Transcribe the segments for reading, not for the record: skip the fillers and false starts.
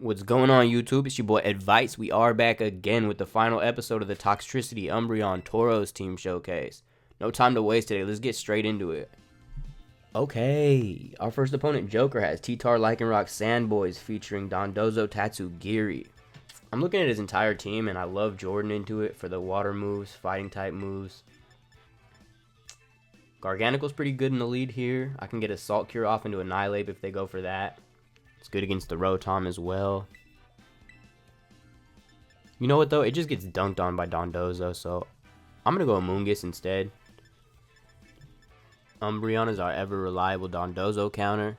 What's going on, YouTube? It's your boy Advice. We are back again with the final episode of the Toxtricity Umbreon Tauros team showcase. No time to waste today. Let's get straight into it. Okay, our first opponent, Joker, has T-Tar, Lycanrock, Sandboys featuring Dondozo, Tatsugiri. I'm looking at his entire team, and I love Jordan into it for the water moves, fighting type moves. Garganacl's pretty good in the lead here. I can get a Salt Cure off into Annihilate if they go for that. It's good against the Rotom as well. You know what though? It just gets dunked on by Dondozo, so I'm going to go Amoonguss instead. Umbreon is our ever reliable Dondozo counter.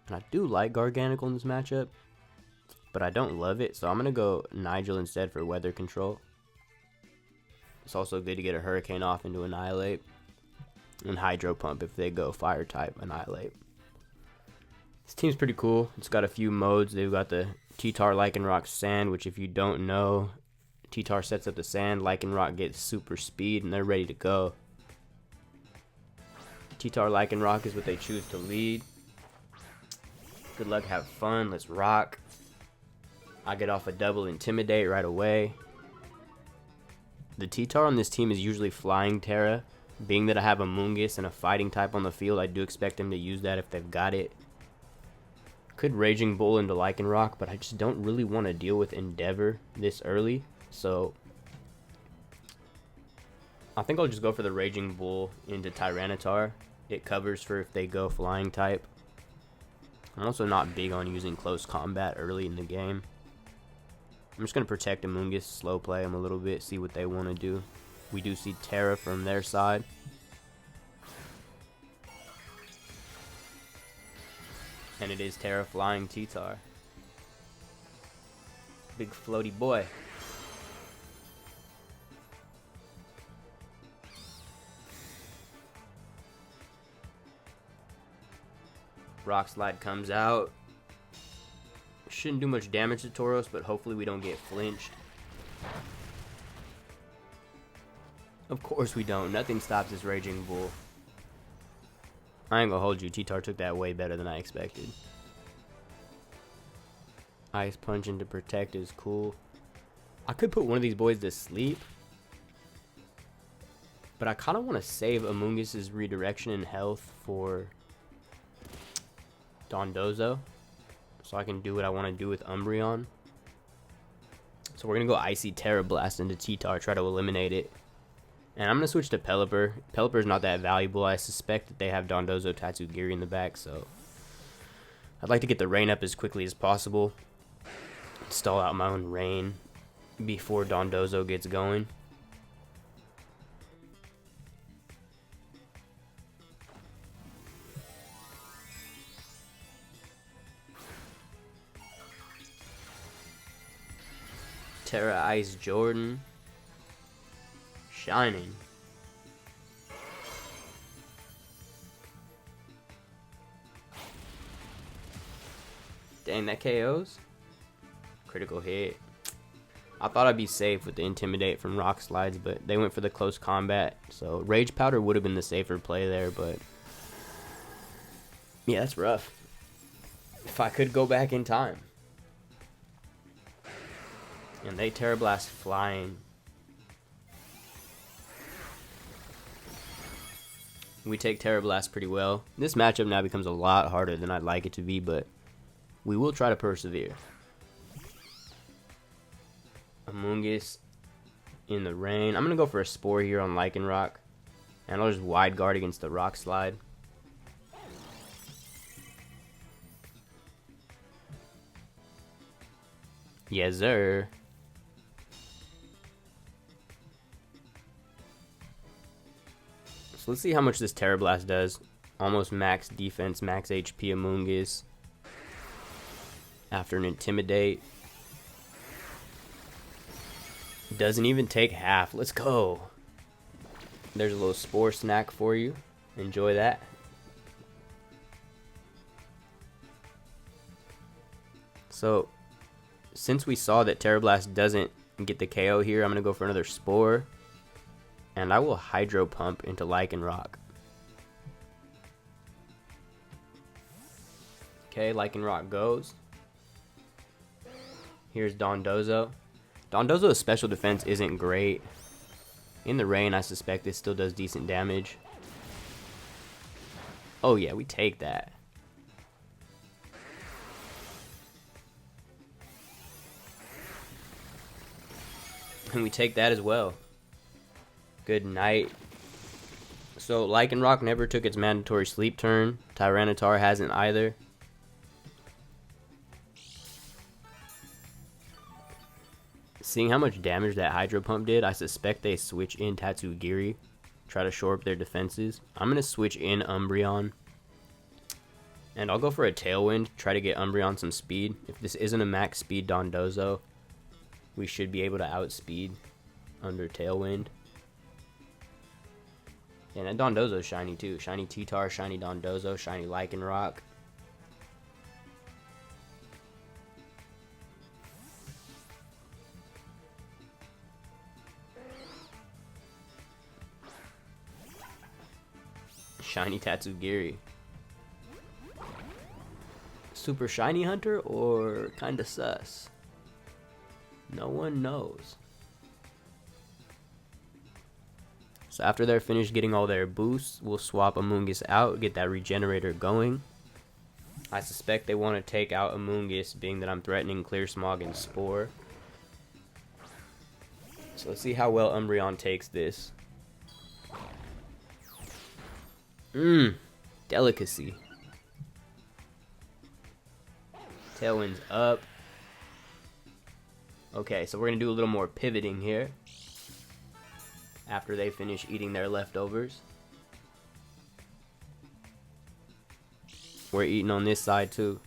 And I do like Garganacl in this matchup, but I don't love it, so I'm going to go Nigel instead for weather control. It's also good to get a Hurricane off into Annihilate. And Hydro Pump if they go fire type Annihilate. This team's pretty cool. It's got a few modes. They've got the T-Tar, Lycanrock, Sand, which if you don't know, T-Tar sets up the Sand, Lycanrock gets super speed, and they're ready to go. T-Tar, Lycanrock is what they choose to lead. Good luck, have fun, let's rock. I get off a double Intimidate right away. The T-Tar on this team is usually Flying Terra. Being that I have a Amoonguss and a fighting type on the field, I do expect them to use that if they've got it. Could Raging Bull into Lycanrock, but I just don't really want to deal with Endeavor this early. So I think I'll just go for the Raging Bull into Tyranitar. It covers for if they go flying type. I'm also not big on using close combat early in the game. I'm just going to protect Amoonguss, slow play them a little bit, see what they want to do. We do see Terra from their side. And it is Terra flying T-Tar. Big floaty boy. Rock Slide comes out. Shouldn't do much damage to Tauros, but hopefully we don't get flinched. Of course we don't. Nothing stops this Raging Bull. I ain't gonna hold you. T-Tar took that way better than I expected. Ice Punch into Protect is cool. I could put one of these boys to sleep, but I kind of want to save Amoonguss' redirection and health for Dondozo, so I can do what I want to do with Umbreon. So we're gonna go Icy Terra Blast into T-Tar, try to eliminate it. And I'm going to switch to Pelipper. Pelipper's not that valuable. I suspect that they have Dondozo, Tatsugiri in the back, so I'd like to get the rain up as quickly as possible. Stall out my own rain before Dondozo gets going. Terra Ice Jordan. Shining. Dang, that KOs. Critical hit. I thought I'd be safe with the Intimidate from Rock Slides, but they went for the close combat. So Rage Powder would have been the safer play there, but yeah, that's rough. If I could go back in time. And they Terra Blast flying. We take Terra Blast pretty well. This matchup now becomes a lot harder than I'd like it to be, but we will try to persevere. Amoonguss in the rain. I'm going to go for a Spore here on Lycanrock, and I'll just Wide Guard against the Rock Slide. Yes, sir. So let's see how much this Terra Blast does. Almost max defense, max HP Amoonguss. After an Intimidate. Doesn't even take half. Let's go. There's a little Spore snack for you. Enjoy that. So, since we saw that Terra Blast doesn't get the KO here, I'm going to go for another Spore. And I will Hydro Pump into Lycanrock. Okay, Lycanrock goes. Here's Dondozo. Dondozo's special defense isn't great. In the rain, I suspect this still does decent damage. Oh yeah, we take that. And we take that as well. Good night. So Lycanrock never took its mandatory sleep turn. Tyranitar hasn't either. Seeing how much damage that Hydro Pump did, I suspect they switch in Tatsugiri. Try to shore up their defenses. I'm going to switch in Umbreon. And I'll go for a Tailwind. Try to get Umbreon some speed. If this isn't a max speed Dondozo, we should be able to outspeed under Tailwind. And that Dondozo's shiny too. Shiny T-Tar, shiny Dondozo, shiny Lycanrock. Shiny Tatsugiri. Super shiny hunter or kinda sus? No one knows. So after they're finished getting all their boosts, we'll swap Amoonguss out, get that regenerator going. I suspect they want to take out Amoonguss, being that I'm threatening Clear Smog and Spore. So let's see how well Umbreon takes this. Delicacy. Tailwind's up. Okay, so we're going to do a little more pivoting here. After they finish eating their leftovers. We're eating on this side too.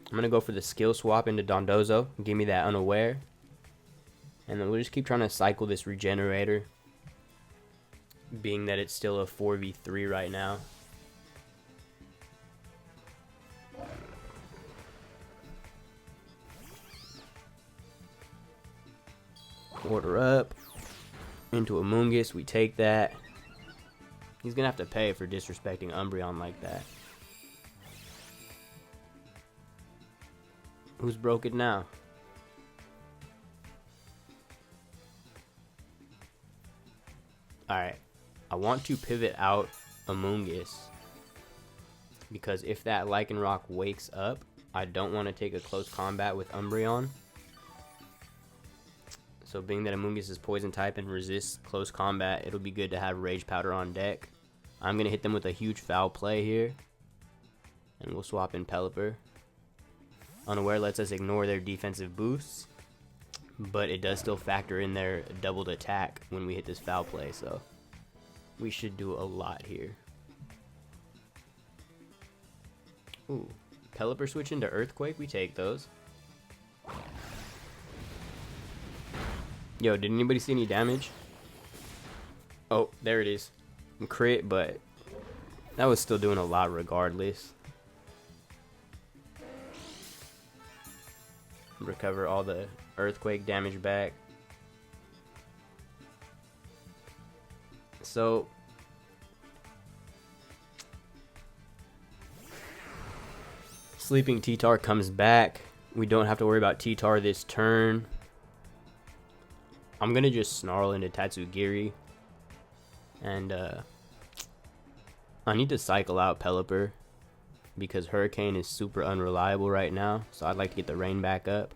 I'm going to go for the skill swap into Dondozo. Give me that unaware. And then we'll just keep trying to cycle this regenerator. Being that it's still a 4v3 right now. Order up. Into Amoonguss. We take that. He's going to have to pay for disrespecting Umbreon like that. Who's broke it now? Alright. I want to pivot out Amoonguss. Because if that Lycanrock wakes up, I don't want to take a close combat with Umbreon. So being that Amoonguss is poison type and resists close combat, it'll be good to have Rage Powder on deck. I'm going to hit them with a huge foul play here. And we'll swap in Pelipper. Unaware lets us ignore their defensive boosts. But it does still factor in their doubled attack when we hit this foul play. So we should do a lot here. Ooh. Pelipper switch into Earthquake. We take those. Yo, did anybody see any damage? Oh, there it is. Crit, but that was still doing a lot regardless. Recover all the Earthquake damage back. So Sleeping T-Tar comes back. We don't have to worry about T-Tar this turn. I'm going to just snarl into Tatsugiri. And I need to cycle out Pelipper. Because Hurricane is super unreliable right now. So I'd like to get the rain back up.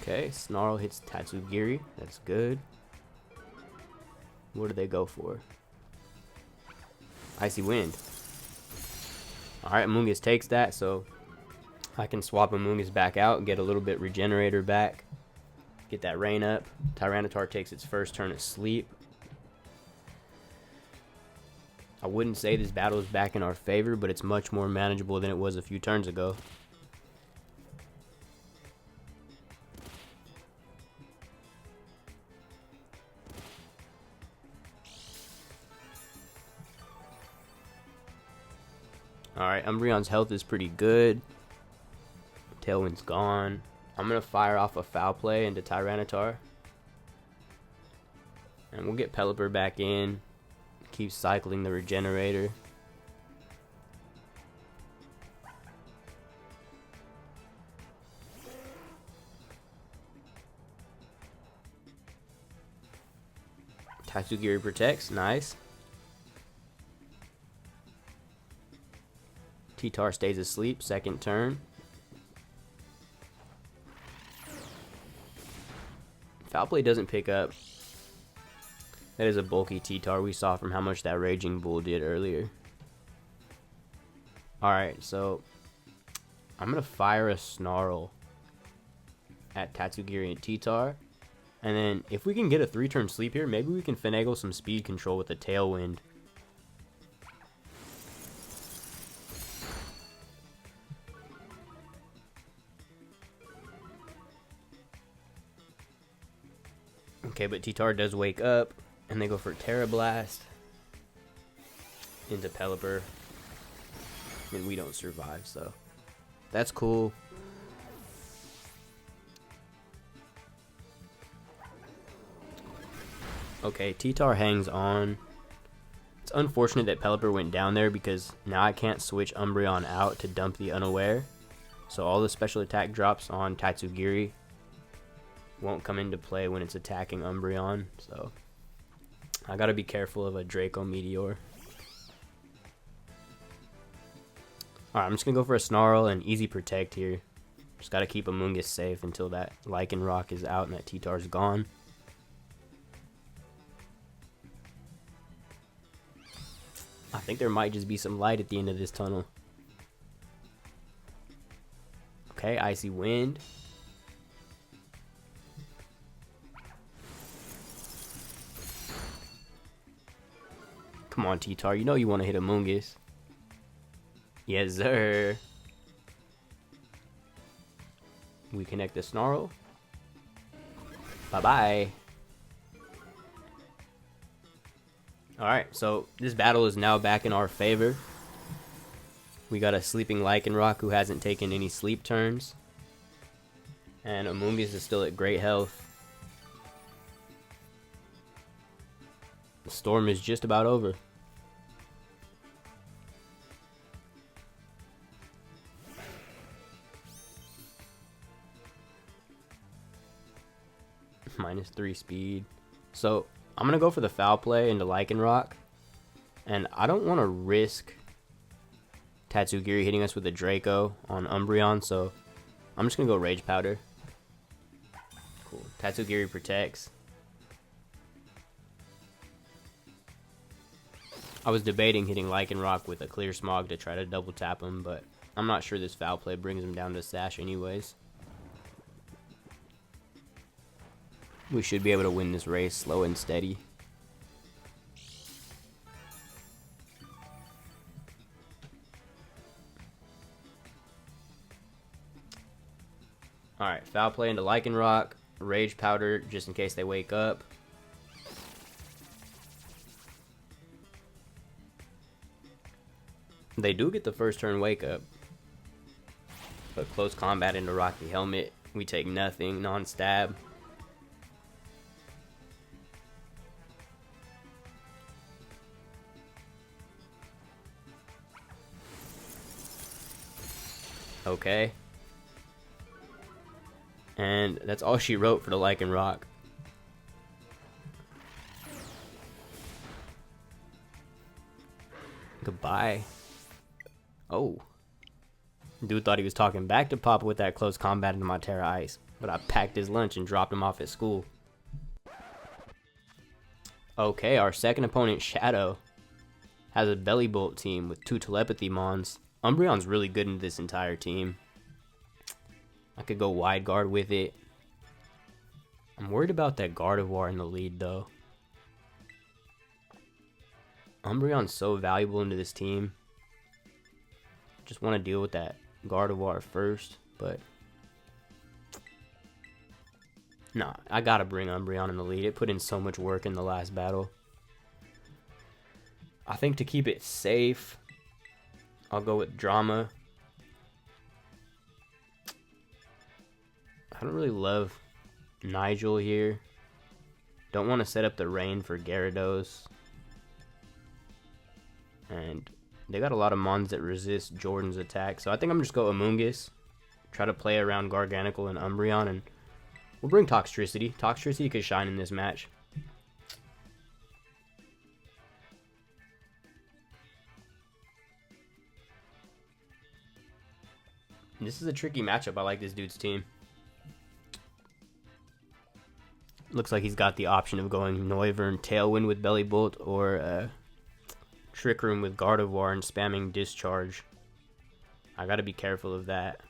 Okay, Snarl hits Tatsugiri. That's good. What do they go for? Icy Wind. Alright, Amoonguss takes that, so I can swap Amoonguss back out and get a little bit Regenerator back. Get that rain up. Tyranitar takes its first turn of sleep. I wouldn't say this battle is back in our favor, but it's much more manageable than it was a few turns ago. Alright, Umbreon's health is pretty good. Tailwind's gone. I'm going to fire off a Foul Play into Tyranitar. And we'll get Pelipper back in. Keep cycling the Regenerator. Tatsugiri protects. Nice. T-Tar stays asleep. Second turn. Foul Play doesn't pick up. That is a bulky T-Tar we saw from how much that Raging Bull did earlier. Alright, so I'm going to fire a Snarl at Tatsugiri and T-Tar. And then if we can get a 3-turn sleep here, maybe we can finagle some speed control with the Tailwind. Okay, but T-Tar does wake up, and they go for Terra Blast into Pelipper, and we don't survive, so that's cool. Okay, T-Tar hangs on. It's unfortunate that Pelipper went down there because now I can't switch Umbreon out to dump the Unaware, so all the special attack drops on Tatsugiri won't come into play when it's attacking Umbreon, so I gotta be careful of a Draco Meteor. Alright, I'm just gonna go for a Snarl and easy protect here. Just gotta keep Amoonguss safe until that Lycanrock is out and that T-Tar's gone. I think there might just be some light at the end of this tunnel. Okay, Icy Wind. Come on, T-Tar. You know you want to hit Amoonguss. Yes, sir. We connect the Snarl. Bye-bye. Alright, so this battle is now back in our favor. We got a sleeping Lycanrock who hasn't taken any sleep turns. And Amoonguss is still at great health. The storm is just about over. -3 speed. So I'm gonna go for the Foul Play into Lycanrock, and I don't want to risk Tatsugiri hitting us with a Draco on Umbreon, so I'm just gonna go Rage Powder. Cool. Tatsugiri protects. I was debating hitting Lycanrock with a Clear Smog to try to double tap him, but I'm not sure this Foul Play brings him down to Sash anyways. We should be able to win this race slow and steady. Alright, Foul Play into Lycanrock, Rage Powder just in case they wake up. They do get the first turn wake up. But close combat into Rocky Helmet. We take nothing, non-stab. Okay. And that's all she wrote for the Lycanrock. Goodbye. Oh. Dude thought he was talking back to Papa with that close combat into my Terra Ice. But I packed his lunch and dropped him off at school. Okay, our second opponent, Shadow, has a Bellibolt team with 2 Telepathy Mons. Umbreon's really good in this entire team. I could go Wide Guard with it. I'm worried about that Gardevoir in the lead, though. Umbreon's so valuable into this team. Just want to deal with that Gardevoir first, but nah, I gotta bring Umbreon in the lead. It put in so much work in the last battle. I think to keep it safe, I'll go with Drama. I don't really love Nigel here. Don't want to set up the rain for Gyarados. And they got a lot of mons that resist Jordan's attack. So I think I'm just go Amoonguss. Try to play around Garganacl and Umbreon. And we'll bring Toxtricity. Toxtricity could shine in this match. This is a tricky matchup. I like this dude's team. Looks like he's got the option of going Noivern Tailwind with Bellibolt or Trick Room with Gardevoir and spamming Discharge. I gotta be careful of that.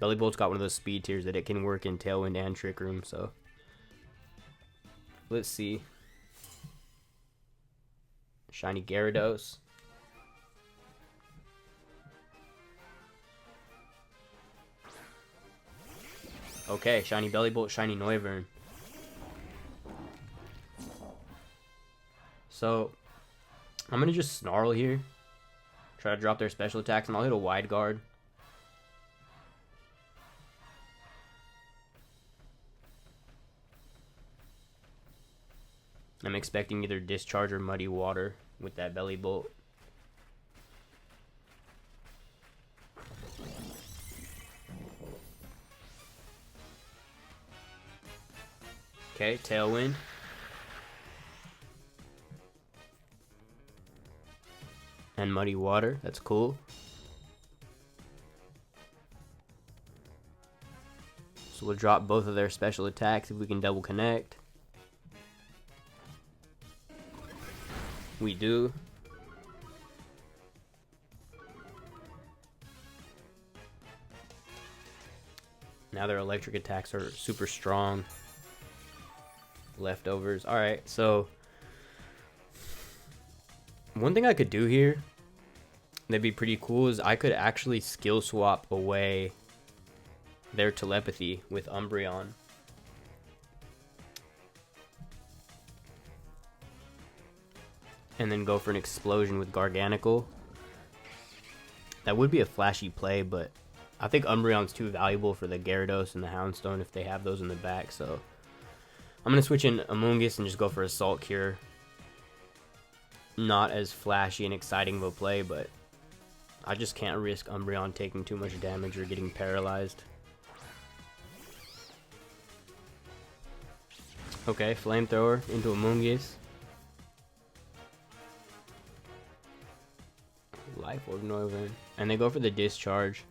Bellibolt's got one of those speed tiers that it can work in Tailwind and Trick Room, so let's see. Shiny Gyarados. Okay, shiny Bellibolt, shiny Noivern. So, I'm going to just Snarl here. Try to drop their special attacks, and I'll hit a Wide Guard. I'm expecting either Discharge or Muddy Water with that Bellibolt. Okay, Tailwind. And Muddy Water, that's cool. So we'll drop both of their special attacks if we can double connect. We do. Now their electric attacks are super strong. Leftovers. Alright, so one thing I could do here that'd be pretty cool is I could actually skill swap away their telepathy with Umbreon. And then go for an explosion with Garganacl. That would be a flashy play, but I think Umbreon's too valuable for the Gyarados and the Houndstone if they have those in the back, so I'm going to switch in Amoonguss and just go for Assault Cure. Not as flashy and exciting of a play, but I just can't risk Umbreon taking too much damage or getting paralyzed. Okay, Flamethrower into Amoonguss. Life Orb Noivern. And they go for the Discharge.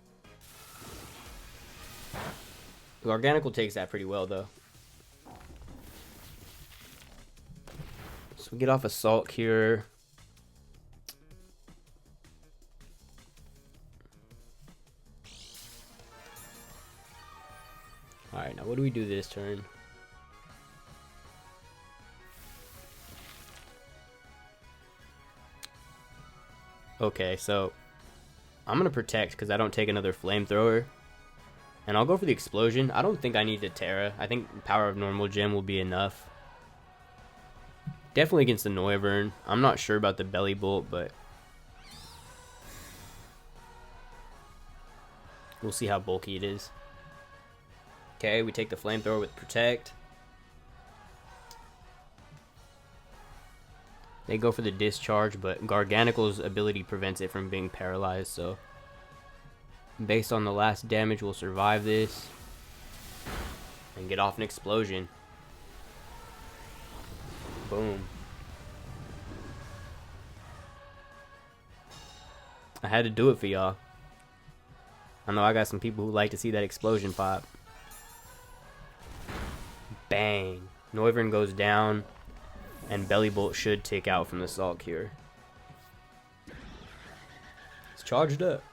Garganacl takes that pretty well, though. So we get off Assault Cure. Alright, now what do we do this turn? Okay, so I'm going to Protect because I don't take another Flamethrower. And I'll go for the Explosion. I don't think I need the Terra. I think Power of Normal Gem will be enough. Definitely against the Noivern. I'm not sure about the Bellibolt, but we'll see how bulky it is. Okay, we take the Flamethrower with Protect. They go for the Discharge, but Garganacl's ability prevents it from being paralyzed, so based on the last damage, we'll survive this and get off an Explosion. Boom. I had to do it for y'all. I know I got some people who like to see that explosion pop. Bang. Noivern goes down, and Bellibolt should take out from the Assault Cure. It's charged up.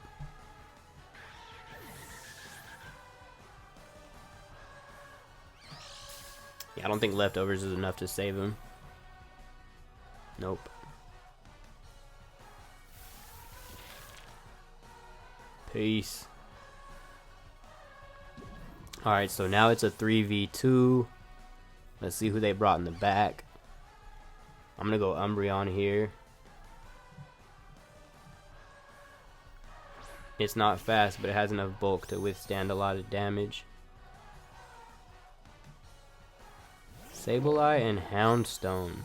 Yeah, I don't think Leftovers is enough to save him. Nope. Peace. Alright, so now it's a 3v2. Let's see who they brought in the back. I'm going to go Umbreon here. It's not fast, but it has enough bulk to withstand a lot of damage. Sableye and Houndstone.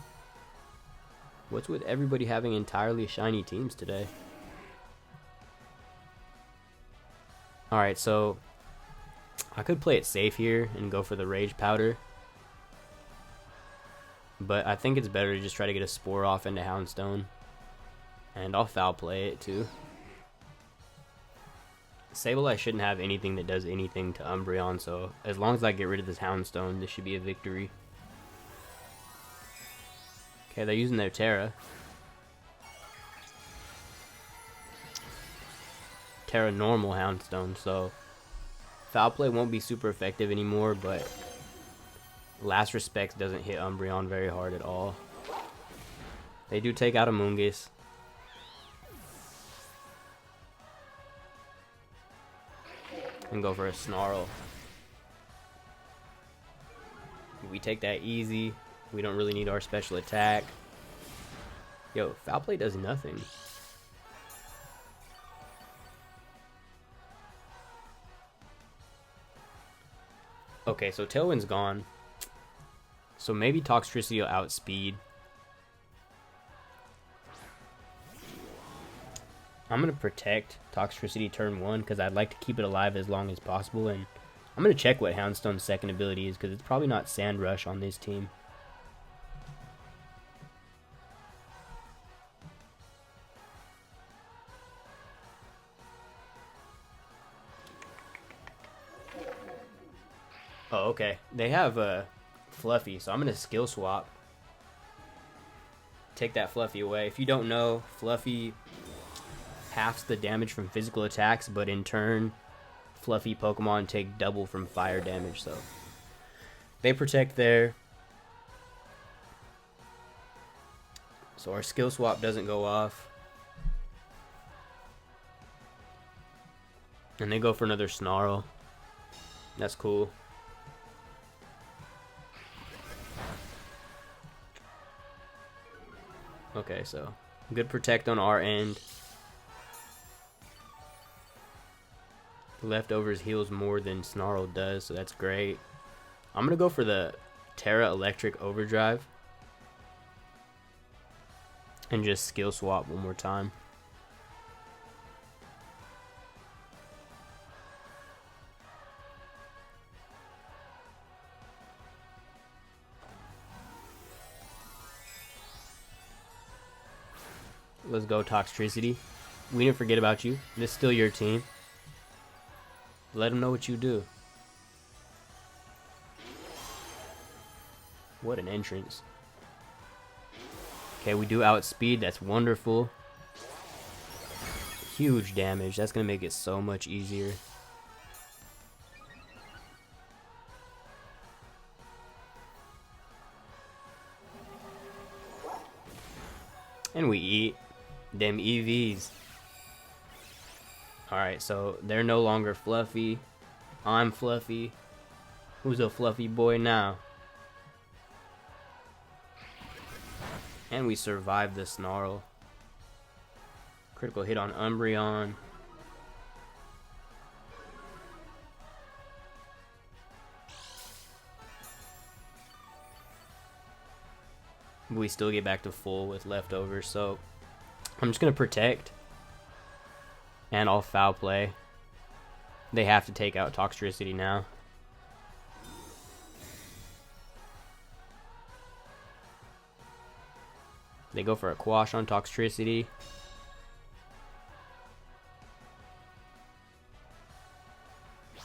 What's with everybody having entirely shiny teams today? Alright, so I could play it safe here and go for the Rage Powder. But I think it's better to just try to get a Spore off into Houndstone. And I'll Foul Play it too. Sableye shouldn't have anything that does anything to Umbreon, so as long as I get rid of this Houndstone, this should be a victory. Okay, they're using their Terra. Terra normal Houndstone, so Foul Play won't be super effective anymore, but Last Respect doesn't hit Umbreon very hard at all. They do take out Amoonguss. And go for a Snarl. We take that easy. We don't really need our special attack. Yo, Foul Play does nothing. Okay, so Tailwind's gone. So maybe Toxtricity will outspeed. I'm going to protect Toxtricity turn 1 because I'd like to keep it alive as long as possible. And I'm going to check what Houndstone's second ability is because it's probably not Sand Rush on this team. Oh, okay. They have Fluffy, so I'm going to skill swap. Take that Fluffy away. If you don't know, Fluffy halves the damage from physical attacks, but in turn, Fluffy Pokemon take double from fire damage, so they protect there. So our skill swap doesn't go off. And they go for another Snarl. That's cool. Okay, so good protect on our end. Leftovers heals more than Snarl does, so that's great. I'm going to go for the Terra Electric Overdrive. And just skill swap one more time. Let's go, Toxtricity. We didn't forget about you. This is still your team. Let them know what you do. What an entrance. Okay, we do outspeed. That's wonderful. Huge damage. That's going to make it so much easier. And we eat them EVs. Alright, so they're no longer Fluffy. I'm Fluffy. Who's a Fluffy boy now? And we survived the Snarl. Critical hit on Umbreon. We still get back to full with leftovers, so I'm just going to protect. And I'll Foul Play. They have to take out Toxtricity now. They go for a Quash on Toxtricity.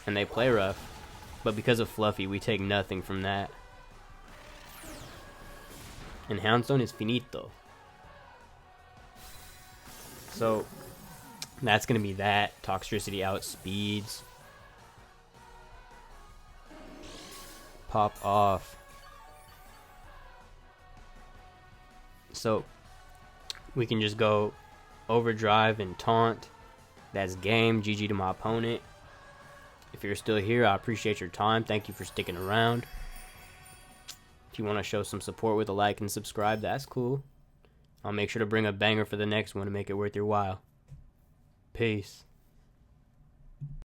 And they play rough. But because of Fluffy, we take nothing from that. And Houndstone is finito. So that's going to be that. Toxtricity outspeeds. Pop off. So we can just go overdrive and taunt. That's game. GG to my opponent. If you're still here, I appreciate your time. Thank you for sticking around. If you want to show some support with a like and subscribe, that's cool. I'll make sure to bring a banger for the next one to make it worth your while. Peace.